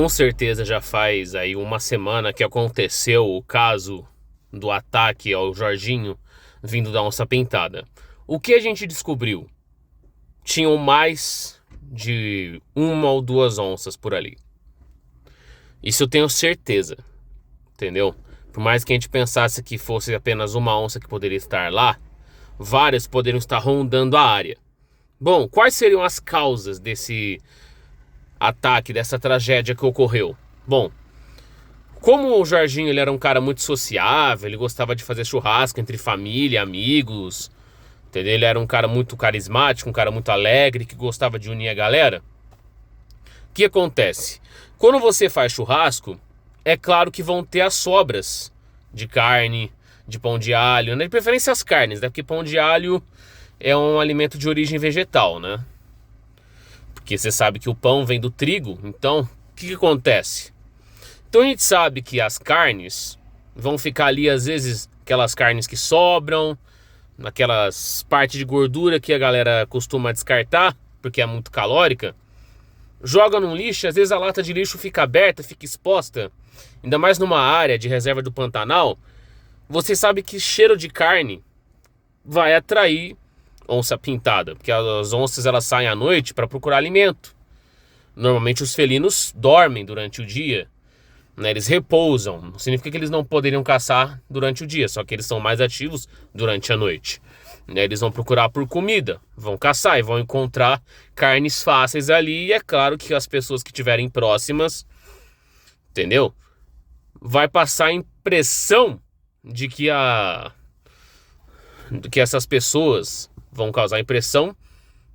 Com certeza já faz aí uma semana que aconteceu o caso do ataque ao Jorginho vindo da onça pintada. O que a gente descobriu? Tinham mais de uma ou duas onças por ali. Isso eu tenho certeza, entendeu? Por mais que a gente pensasse que fosse apenas uma onça que poderia estar lá, várias poderiam estar rondando a área. Bom, quais seriam as causas desse ataque, dessa tragédia que ocorreu? Bom, como o Jorginho ele era um cara muito sociável, ele gostava de fazer churrasco entre família, amigos, entendeu? Ele era um cara muito carismático, um cara muito alegre, que gostava de unir a galera. O que acontece? Quando você faz churrasco, é claro que vão ter as sobras de carne, de pão de alho, né? De preferência as carnes, né? Porque pão de alho é um alimento de origem vegetal, né? Porque você sabe que o pão vem do trigo, então o que acontece? Então a gente sabe que as carnes vão ficar ali, às vezes, aquelas carnes que sobram, naquelas partes de gordura que a galera costuma descartar, porque é muito calórica. Joga num lixo, às vezes a lata de lixo fica aberta, fica exposta, ainda mais numa área de reserva do Pantanal. Você sabe que cheiro de carne vai atrair onça pintada, porque as onças elas saem à noite para procurar alimento. Normalmente os felinos dormem durante o dia, né? Eles repousam, não significa que eles não poderiam caçar durante o dia, só que eles são mais ativos durante a noite. Eles vão procurar por comida, vão caçar e vão encontrar carnes fáceis ali. E é claro que as pessoas que estiverem próximas, entendeu? Vai passar a impressão de que essas pessoas vão causar a impressão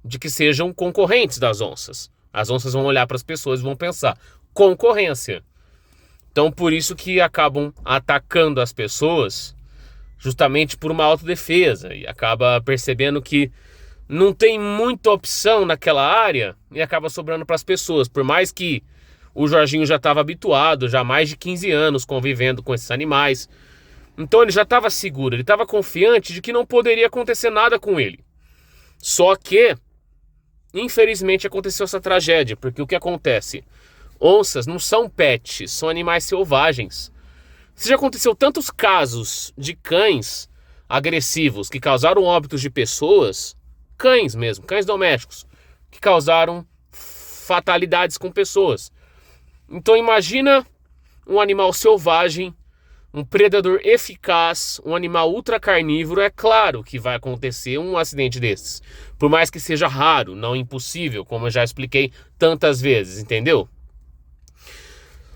de que sejam concorrentes das onças. As onças vão olhar para as pessoas e vão pensar: concorrência. Então por isso que acabam atacando as pessoas, justamente por uma autodefesa, e acaba percebendo que não tem muita opção naquela área e acaba sobrando para as pessoas. Por mais que o Jorginho já estava habituado, já há mais de 15 anos convivendo com esses animais, então ele já estava seguro, ele estava confiante de que não poderia acontecer nada com ele. Só que, infelizmente, aconteceu essa tragédia, porque o que acontece? Onças não são pets, são animais selvagens. Se já aconteceu tantos casos de cães agressivos que causaram óbitos de pessoas, cães mesmo, cães domésticos, que causaram fatalidades com pessoas. Então imagina um animal selvagem, um predador eficaz, um animal ultracarnívoro. É claro que vai acontecer um acidente desses. Por mais que seja raro, não impossível, como eu já expliquei tantas vezes, entendeu?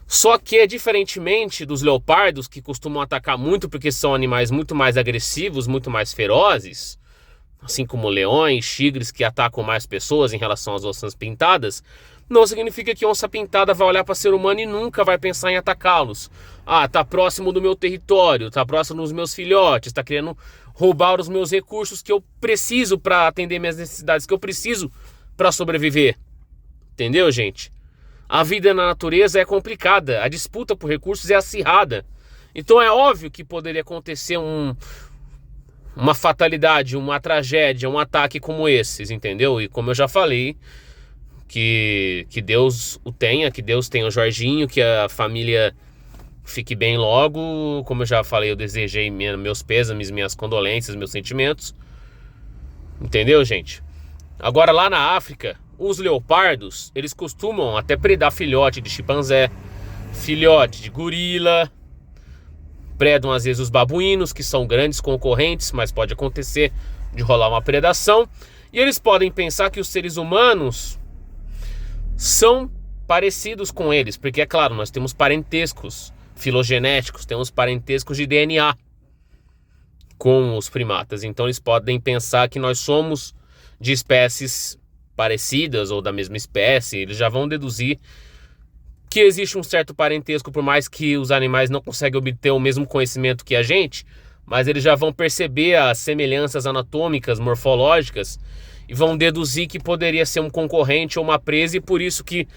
Só que, diferentemente dos leopardos, que costumam atacar muito porque são animais muito mais agressivos, muito mais ferozes, assim como leões, tigres que atacam mais pessoas em relação às onças pintadas, não significa que a onça pintada vai olhar para ser humano e nunca vai pensar em atacá-los. Ah, tá próximo do meu território, tá próximo dos meus filhotes, tá querendo roubar os meus recursos que eu preciso para atender minhas necessidades, que eu preciso para sobreviver. Entendeu, gente? A vida na natureza é complicada, a disputa por recursos é acirrada. Então é óbvio que poderia acontecer uma fatalidade, uma tragédia, um ataque como esses, entendeu? E como eu já falei, que Deus o tenha, que Deus tenha o Jorginho, que a família fique bem logo. Como eu já falei, eu desejei meus pêsames, minhas condolências, meus sentimentos. Entendeu, gente? Agora lá na África, os leopardos, eles costumam até predar filhote de chimpanzé, filhote de gorila, predam às vezes os babuínos, que são grandes concorrentes, mas pode acontecer de rolar uma predação. E eles podem pensar que os seres humanos são parecidos com eles, porque é claro, nós temos parentescos filogenéticos, temos parentescos de DNA com os primatas. Então eles podem pensar que nós somos de espécies parecidas ou da mesma espécie. Eles já vão deduzir que existe um certo parentesco, por mais que os animais não conseguem obter o mesmo conhecimento que a gente, mas eles já vão perceber as semelhanças anatômicas, morfológicas, e vão deduzir que poderia ser um concorrente ou uma presa. E por isso que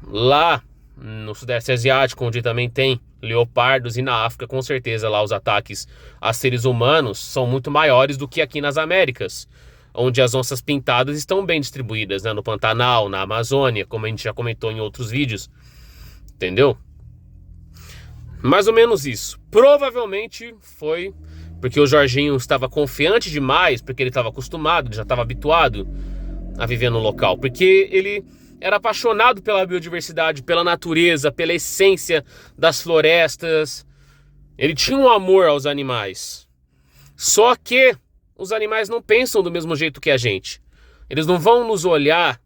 lá no Sudeste Asiático, onde também tem leopardos, e na África, com certeza, lá os ataques a seres humanos são muito maiores do que aqui nas Américas, onde as onças pintadas estão bem distribuídas, né? No Pantanal, na Amazônia, como a gente já comentou em outros vídeos. Entendeu? Mais ou menos isso. Provavelmente foi porque o Jorginho estava confiante demais, porque ele estava acostumado, ele já estava habituado a viver no local, porque ele era apaixonado pela biodiversidade, pela natureza, pela essência das florestas. Ele tinha um amor aos animais. Só que os animais não pensam do mesmo jeito que a gente. Eles não vão nos olhar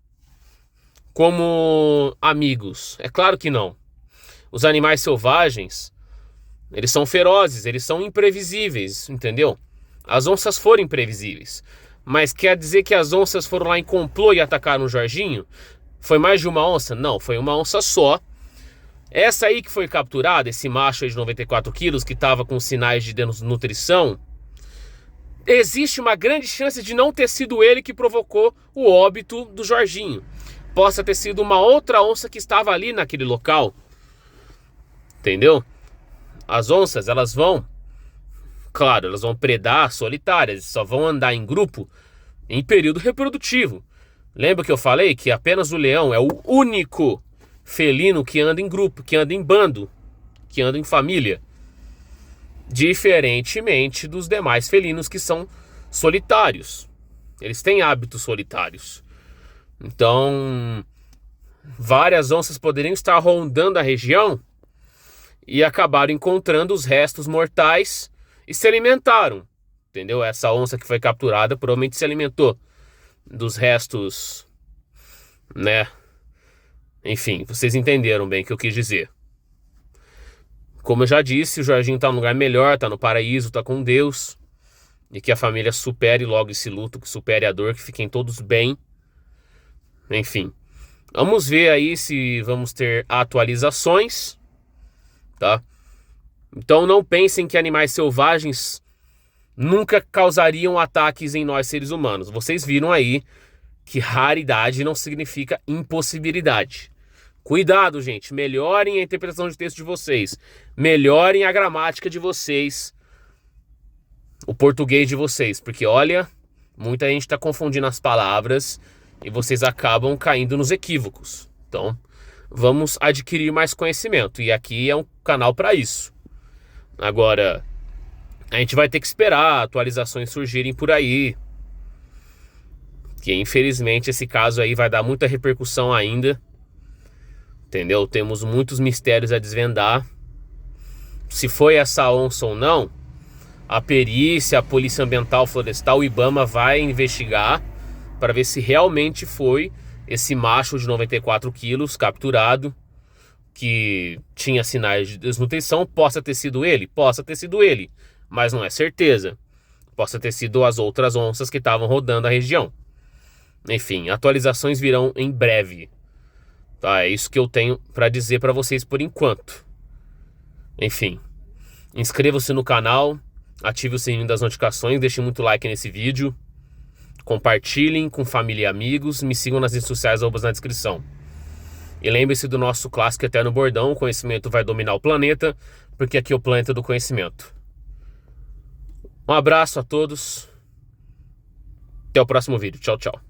como amigos. É claro que não. Os animais selvagens, eles são ferozes, eles são imprevisíveis, entendeu? As onças foram imprevisíveis. Mas quer dizer que as onças foram lá em complô e atacaram o Jorginho? Foi mais de uma onça? Não, foi uma onça só. Essa aí que foi capturada, esse macho aí de 94 quilos que estava com sinais de desnutrição, existe uma grande chance de não ter sido ele que provocou o óbito do Jorginho. Possa ter sido uma outra onça que estava ali naquele local. Entendeu? As onças, elas vão, claro, elas vão predar solitárias, só vão andar em grupo em período reprodutivo. Lembra que eu falei que apenas o leão é o único felino que anda em grupo, que anda em bando, que anda em família. Diferentemente dos demais felinos que são solitários. Eles têm hábitos solitários. Então, várias onças poderiam estar rondando a região e acabaram encontrando os restos mortais e se alimentaram. Entendeu? Essa onça que foi capturada provavelmente se alimentou dos restos, né? Enfim, vocês entenderam bem o que eu quis dizer. Como eu já disse, o Jorginho tá num lugar melhor, tá no paraíso, tá com Deus. E que a família supere logo esse luto, que supere a dor, que fiquem todos bem. Enfim, vamos ver aí se vamos ter atualizações, tá? Então não pensem que animais selvagens nunca causariam ataques em nós seres humanos. Vocês viram aí que raridade não significa impossibilidade. Cuidado, gente. Melhorem a interpretação de texto de vocês. Melhorem a gramática de vocês. O português de vocês. Porque, olha, muita gente está confundindo as palavras e vocês acabam caindo nos equívocos. Então, vamos adquirir mais conhecimento. E aqui é um canal para isso. Agora, a gente vai ter que esperar atualizações surgirem por aí. Que, infelizmente, esse caso aí vai dar muita repercussão ainda. Entendeu? Temos muitos mistérios a desvendar. Se foi essa onça ou não, a perícia, a Polícia Ambiental Florestal, o IBAMA vai investigar para ver se realmente foi esse macho de 94 quilos capturado, que tinha sinais de desnutrição. Possa ter sido ele? Possa ter sido ele, mas não é certeza. Possa ter sido as outras onças que estavam rodando a região. Enfim, atualizações virão em breve. Tá, é isso que eu tenho para dizer para vocês por enquanto. Enfim, inscreva-se no canal, ative o sininho das notificações, deixe muito like nesse vídeo, compartilhem com família e amigos, me sigam nas redes sociais, ambas na descrição. E lembre-se do nosso clássico eterno bordão: o conhecimento vai dominar o planeta, porque aqui é o planeta do conhecimento. Um abraço a todos, até o próximo vídeo, tchau, tchau.